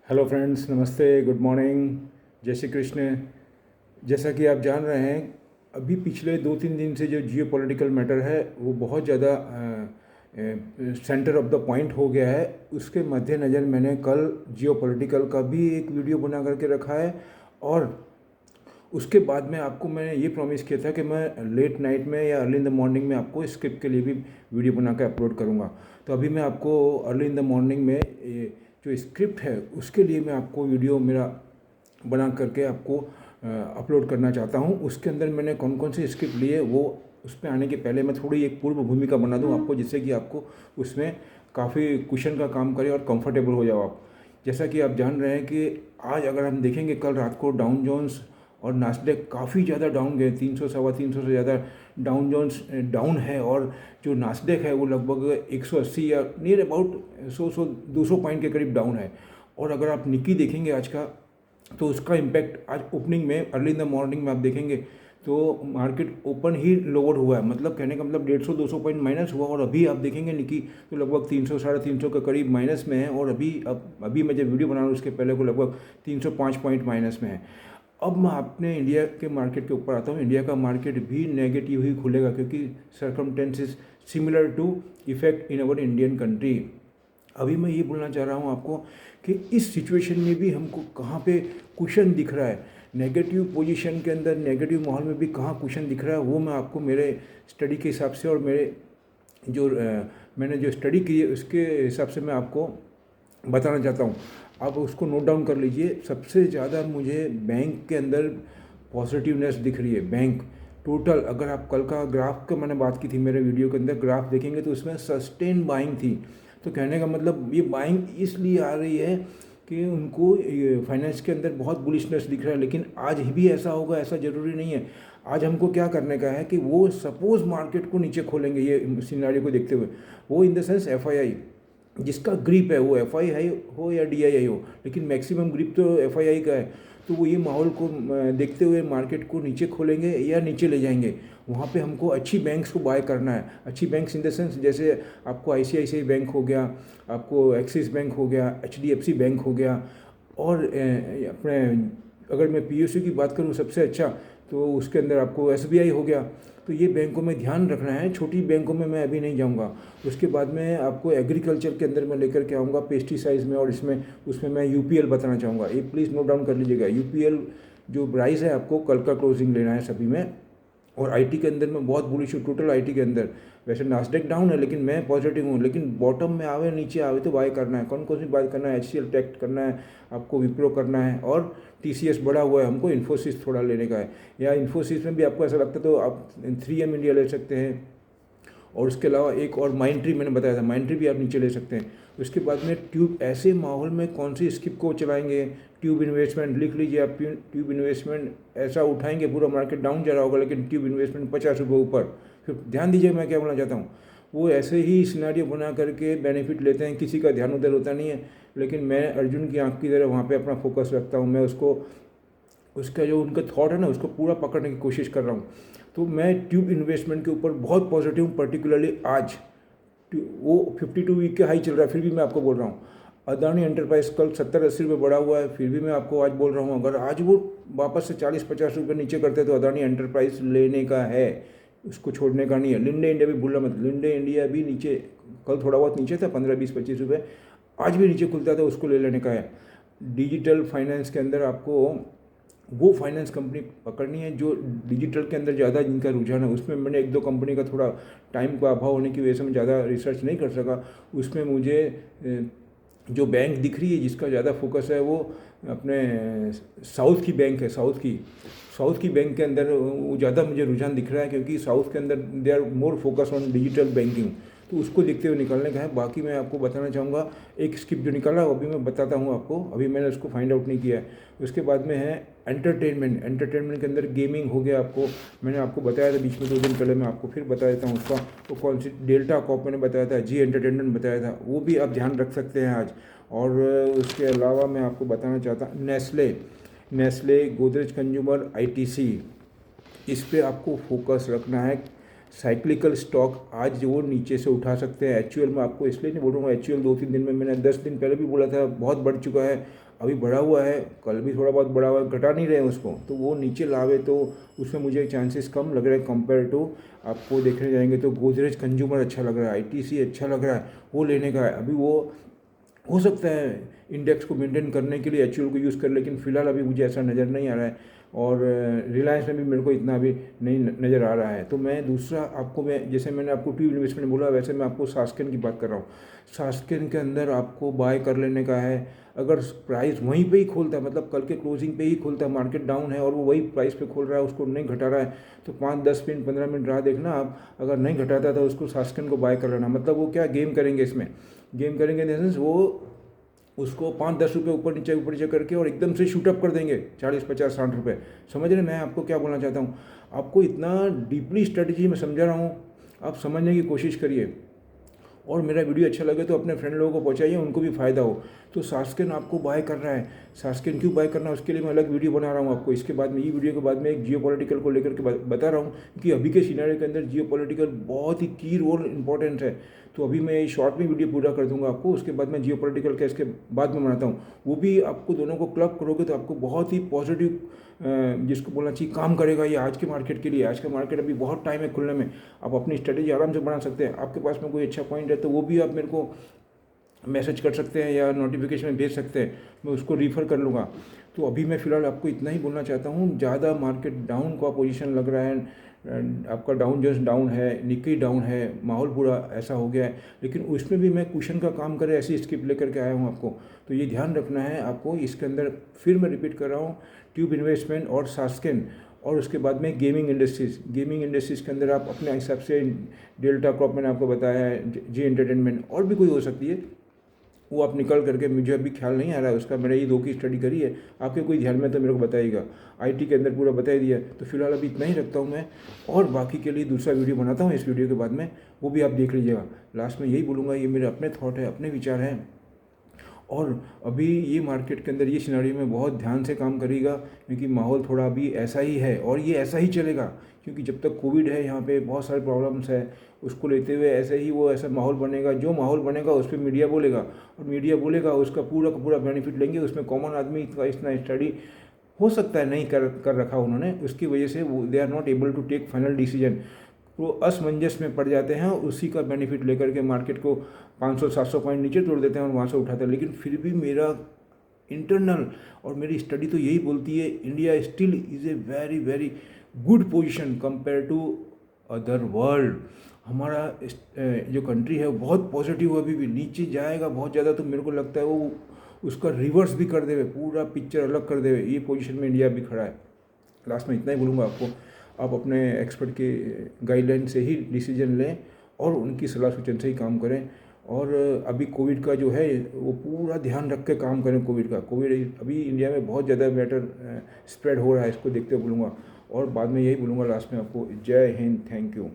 Hello friends, नमस्ते, good morning, जय श्री कृष्ण। जैसा कि आप जान रहे हैं, अभी पिछले 2-3 दिन से जो जियो पॉलिटिकल मैटर है वो बहुत ज़्यादा सेंटर ऑफ द पॉइंट हो गया है। उसके मद्देनज़र मैंने कल जियो पॉलिटिकल का भी एक वीडियो बना करके रखा है, और उसके बाद में आपको मैंने ये प्रॉमिस किया था कि मैं लेट नाइट में या अर्ली इन द मॉर्निंग में आपको स्क्रिप्ट के लिए भी वीडियो बना के अपलोड करूँगा। तो अभी मैं आपको अर्ली इन द मॉर्निंग में जो स्क्रिप्ट है उसके लिए मैं आपको वीडियो मेरा बना करके आपको अपलोड करना चाहता हूँ। उसके अंदर मैंने कौन कौन से स्क्रिप्ट लिए वो उस पर आने के पहले मैं थोड़ी एक पूर्व भूमिका बना दूँ आपको, जिससे कि आपको उसमें काफ़ी क्वेश्चन का काम करे और कंफर्टेबल हो जाओ आप। जैसा कि आप जान रहे हैं कि आज अगर हम देखेंगे, कल रात को डाउन जोन्स और नास्डेक काफ़ी ज़्यादा डाउन गए, 300 सवा 300 से ज़्यादा डाउन जोन्स डाउन है, और जो नास्डेक है वो लगभग 180 या नियर अबाउट 100-200 पॉइंट के करीब डाउन है। और अगर आप निकी देखेंगे आज का, तो उसका इम्पैक्ट आज ओपनिंग में अर्ली इन द मॉर्निंग में आप देखेंगे तो मार्केट ओपन ही लोअर हुआ है, मतलब कहने का मतलब 150-200 पॉइंट माइनस हुआ। और अभी आप देखेंगे निकी तो लगभग 300-350 के करीब माइनस में है, और अभी मैं जब वीडियो बना रहा हूँ उसके पहले को लगभग 305 पॉइंट माइनस में है। अब मैं अपने इंडिया के मार्केट के ऊपर आता हूँ। इंडिया का मार्केट भी नेगेटिव ही खुलेगा, क्योंकि circumstances similar to effect in our Indian country. अभी मैं ये बोलना चाह रहा हूँ आपको कि इस सिचुएशन में भी हमको कहाँ पे क्वेश्चन दिख रहा है, नेगेटिव पोजीशन के अंदर, नेगेटिव माहौल में भी कहाँ क्वेश्चन दिख रहा है, वो मैं आपको मेरे स्टडी के हिसाब से और मेरे जो मैंने जो स्टडी की है उसके हिसाब से मैं आपको बताना चाहता हूँ। आप उसको नोट डाउन कर लीजिए। सबसे ज़्यादा मुझे बैंक के अंदर पॉजिटिवनेस दिख रही है। बैंक टोटल, अगर आप कल का ग्राफ का मैंने बात की थी मेरे वीडियो के अंदर, ग्राफ देखेंगे तो उसमें सस्टेन बाइंग थी। तो कहने का मतलब ये बाइंग इसलिए आ रही है कि उनको फाइनेंस के अंदर बहुत बुलिशनेस दिख रहा है। लेकिन आज भी ऐसा होगा ऐसा ज़रूरी नहीं है। आज हमको क्या करने का है कि वो सपोज़ मार्केट को नीचे खोलेंगे, ये सिनेरियो को देखते हुए, वो इन द सेंस एफआईआई जिसका ग्रिप है, वो एफआईआई हो या डीआईआई हो, लेकिन मैक्सिमम ग्रिप तो एफआईआई का है। तो वो ये माहौल को देखते हुए मार्केट को नीचे खोलेंगे या नीचे ले जाएंगे। वहाँ पे हमको अच्छी बैंक्स को बाय करना है। अच्छी बैंक्स इन द सेंस, जैसे आपको आईसीआईसीआई बैंक हो गया, आपको एक्सिस बैंक हो गया, एचडीएफसी बैंक हो गया, और अपने अगर मैं पीओसी की बात करूँ सबसे अच्छा, तो उसके अंदर आपको एसबीआई हो गया। तो ये बैंकों में ध्यान रखना है। छोटी बैंकों में मैं अभी नहीं जाऊंगा। उसके बाद में आपको एग्रीकल्चर के अंदर मैं लेकर के आऊँगा, पेस्टिसाइड्स में, और उसमें मैं यूपीएल बताना चाहूँगा। ये प्लीज़ नोट डाउन कर लीजिएगा। यूपीएल जो प्राइस है आपको कल का क्लोजिंग लेना है सभी में। और आईटी के अंदर मैं बहुत बुलिश हूँ, टोटल आईटी के अंदर। वैसे नास्डेक डाउन है लेकिन मैं पॉजिटिव हूँ। लेकिन बॉटम में आवे नीचे आवे तो बाय करना है। कौन कौन सी बाय करना है? एचसीएल टेक करना है आपको, विप्रो करना है, और टीसीएस बढ़ा हुआ है, हमको इन्फोसिस थोड़ा लेने का है। या इन्फोसिस में भी आपको ऐसा लगता है तो आप 3M इंडिया ले सकते हैं। और उसके अलावा एक और माइंड ट्री मैंने बताया था, माइंड ट्री भी आप नीचे ले सकते हैं। उसके बाद में ट्यूब, ऐसे माहौल में कौन सी स्किप को चलाएंगे? ट्यूब इन्वेस्टमेंट लिख लीजिए आप। ट्यूब इन्वेस्टमेंट ऐसा उठाएंगे, पूरा मार्केट डाउन जा रहा होगा लेकिन ट्यूब इन्वेस्टमेंट 50 रुपये ऊपर। फिर ध्यान दीजिए मैं क्या बोलना चाहता हूँ। वो ऐसे ही सिनेरियो बना करके बेनिफिट लेते हैं, किसी का ध्यान उधर होता नहीं है। लेकिन मैं अर्जुन की आँख की तरह वहाँ पे अपना फोकस रखता हूँ। मैं उसको, उसका जो उनका थॉट है ना, उसको पूरा पकड़ने की कोशिश कर रहा हूँ। तो मैं ट्यूब इन्वेस्टमेंट के ऊपर बहुत पॉजिटिव हूँ, पर्टिकुलरली आज। वो 52 वीक के हाई चल रहा है, फिर भी मैं आपको बोल रहा हूँ। अदानी एंटरप्राइज कल 70-80 रुपये बढ़ा हुआ है, फिर भी मैं आपको आज बोल रहा हूँ अगर आज वो वापस से 40-50 रुपये नीचे करते तो अदानी एंटरप्राइज लेने का है, उसको छोड़ने का नहीं है। लिंडे इंडिया भी भूलना मत, लिंडे इंडिया भी नीचे, कल थोड़ा बहुत नीचे था, 15-20-25 रुपये, आज भी नीचे खुलता था, उसको ले लेने का है। डिजिटल फाइनेंस के अंदर आपको वो फाइनेंस कंपनी पकड़नी है जो डिजिटल के अंदर ज़्यादा जिनका रुझान है। उसमें मैंने 1-2 कंपनी का थोड़ा टाइम का अभाव होने की वजह से मैं ज़्यादा रिसर्च नहीं कर सका। उसमें मुझे जो बैंक दिख रही है जिसका ज़्यादा फोकस है वो अपने साउथ की बैंक है। साउथ की बैंक के अंदर वो ज़्यादा मुझे रुझान दिख रहा है, क्योंकि साउथ के अंदर they are more focus on digital banking. तो उसको देखते हुए निकालने का है। बाकी मैं आपको बताना चाहूँगा, एक स्किप जो निकाला वो अभी मैं बताता हूँ आपको, अभी मैंने उसको फाइंड आउट नहीं किया है। उसके बाद में है एंटरटेनमेंट। एंटरटेनमेंट के अंदर गेमिंग हो गया। आपको मैंने आपको बताया था बीच में 2 दिन पहले, मैं आपको फिर बता देता हूँ उसका। तो कौन सी डेल्टा कॉप मैंने बताया था, जी एंटरटेनमेंट बताया था, वो भी आप ध्यान रख सकते हैं आज। और उसके अलावा मैं आपको बताना चाहता नेस्ले, गोदरेज कंज्यूमर, आईटीसी, इस पे आपको फोकस रखना है। साइक्लिकल स्टॉक आज वो नीचे से उठा सकते हैं। एचयूएल में आपको इसलिए नहीं बोल रहा हूँ, एचयूएल 2-3 दिन में, मैंने 10 दिन पहले भी बोला था, बहुत बढ़ चुका है, अभी बढ़ा हुआ है, कल भी थोड़ा बहुत बढ़ा हुआ है, घटा नहीं रहे हैं उसको, तो वो नीचे लावे तो उसमें मुझे चांसेस कम लग रहे हैं कंपेयर टू आपको देखने जाएंगे तो गोदरेज कंज्यूमर अच्छा लग रहा है, आईटीसी अच्छा लग रहा है, वो लेने का है। अभी वो हो सकता है इंडेक्स को मेंटेन करने के लिए एचयूएल को यूज़ कर, लेकिन फ़िलहाल अभी मुझे ऐसा नज़र नहीं आ रहा है, और रिलायंस में भी मेरे को इतना अभी नहीं नज़र आ रहा है। तो मैं दूसरा आपको, मैं जैसे मैंने आपको ट्यूब इन्वेस्टमेंट बोला, वैसे मैं आपको सास्केन की बात कर रहा हूँ। सास्केन के अंदर आपको बाय कर लेने का है, अगर प्राइस वहीं पे ही खोलता है, मतलब कल के क्लोजिंग पे ही खोलता है, मार्केट डाउन है और वो वही प्राइस पे खोल रहा है, उसको नहीं घटा रहा है, तो 5-10 मिनट 15 मिनट राह देखना आप, अगर नहीं घटाता तो उसको सास्केन को बाय कर लेना। मतलब वो क्या गेम करेंगे इसमें, गेम करेंगे इन द सेंस वो उसको 5-10 रुपये ऊपर नीचे करके और एकदम से शूटअप कर देंगे 40-50-60 रुपये। समझ रहे मैं आपको क्या बोलना चाहता हूँ? आपको इतना डीपली स्ट्रेटजी में समझा रहा हूँ, आप समझने की कोशिश करिए, और मेरा वीडियो अच्छा लगे तो अपने फ्रेंड लोगों को पहुंचाइए, उनको भी फ़ायदा हो। तो सास्केन आपको बाय करना है, सास्केन क्यों बाय करना है उसके लिए मैं अलग वीडियो बना रहा हूँ आपको। इसके बाद में, ये वीडियो के बाद में एक जियोपॉलिटिकल को लेकर के बता रहा हूँ कि अभी के सिनेरियो के अंदर जियोपॉलिटिकल बहुत ही की रोल इंपॉर्टेंट है। तो अभी मैं शॉर्ट में वीडियो पूरा कर दूंगा आपको, उसके बाद मैं जियोपॉलिटिकल का इसके बाद में बनाता हूँ। वो भी आपको दोनों को क्लब करोगे तो आपको बहुत ही पॉजिटिव, जिसको बोलना चाहिए, काम करेगा ये आज के मार्केट के लिए। आज का मार्केट अभी बहुत टाइम है खुलने में, आप अपनी स्ट्रेटेजी आराम से बना सकते हैं। आपके पास में कोई अच्छा पॉइंट है तो वो भी आप मेरे को मैसेज कर सकते हैं या नोटिफिकेशन में भेज सकते हैं, मैं उसको रिफ़र कर लूँगा। तो अभी मैं फ़िलहाल आपको इतना ही बोलना चाहता हूँ। ज़्यादा मार्केट डाउन का पोजीशन लग रहा है, आपका डाउन जस्ट डाउन है, निक्की डाउन है, माहौल पूरा ऐसा हो गया है, लेकिन उसमें भी मैं कुशन का काम करे ऐसी स्किप लेकर के आया हूँ आपको। तो ये ध्यान रखना है आपको इसके अंदर। फिर मैं रिपीट कर रहा हूँ, ट्यूब इन्वेस्टमेंट और सास्केन, और उसके बाद में गेमिंग इंडस्ट्रीज़ के अंदर आप अपने हिसाब से, डेल्टा क्रॉप मैंने आपको बताया है, जी एंटरटेनमेंट, और भी कोई हो सकती है, वो आप निकल करके, मुझे अभी ख्याल नहीं आ रहा है उसका, मैंने ये 2 की स्टडी करी है, आपके कोई ध्यान में तो मेरे को बताइएगा। आईटी के अंदर पूरा बता दिया। तो फिलहाल अभी इतना ही रखता हूँ मैं, और बाकी के लिए दूसरा वीडियो बनाता हूँ इस वीडियो के बाद में, वो भी आप देख लीजिएगा। लास्ट में यही बोलूँगा, ये मेरे अपने थॉट है, अपने विचार हैं, और अभी ये मार्केट के अंदर ये सिनेरियो में बहुत ध्यान से काम करेगा, क्योंकि माहौल थोड़ा अभी ऐसा ही है और ये ऐसा ही चलेगा, क्योंकि जब तक कोविड है यहाँ पे बहुत सारे प्रॉब्लम्स है, उसको लेते हुए ऐसे ही वो ऐसा माहौल बनेगा। जो माहौल बनेगा उस पर मीडिया बोलेगा, और मीडिया बोलेगा उसका पूरा का पूरा बेनिफिट लेंगे। उसमें कॉमन आदमी का इतना स्टडी हो सकता है नहीं कर रखा उन्होंने, उसकी वजह से वो they are not able to take final decision, वो असमंजस में पड़ जाते हैं, उसी का बेनिफिट लेकर के मार्केट को 500-700 पॉइंट नीचे तोड़ देते हैं और वहाँ से उठाते हैं। लेकिन फिर भी मेरा इंटरनल और मेरी स्टडी तो यही बोलती है, India still is a very very good position compare to other world. हमारा जो कंट्री है वो बहुत पॉजिटिव, अभी भी नीचे जाएगा बहुत ज़्यादा, तो मेरे को लगता है वो उसका रिवर्स भी कर देवे, पूरा पिक्चर अलग कर देवे। ये पोजीशन में इंडिया भी खड़ा है। लास्ट में इतना ही बोलूँगा आपको, आप अपने एक्सपर्ट के गाइडलाइन से ही डिसीजन लें और उनकी सलाह सूचन से ही काम करें। और अभी कोविड का जो है वो पूरा ध्यान रख के काम करें। कोविड अभी इंडिया में बहुत ज़्यादा मैटर स्प्रेड हो रहा है, इसको देखते हुए बोलूँगा। और बाद में यही बोलूँगा लास्ट में आपको, जय हिंद, थैंक यू।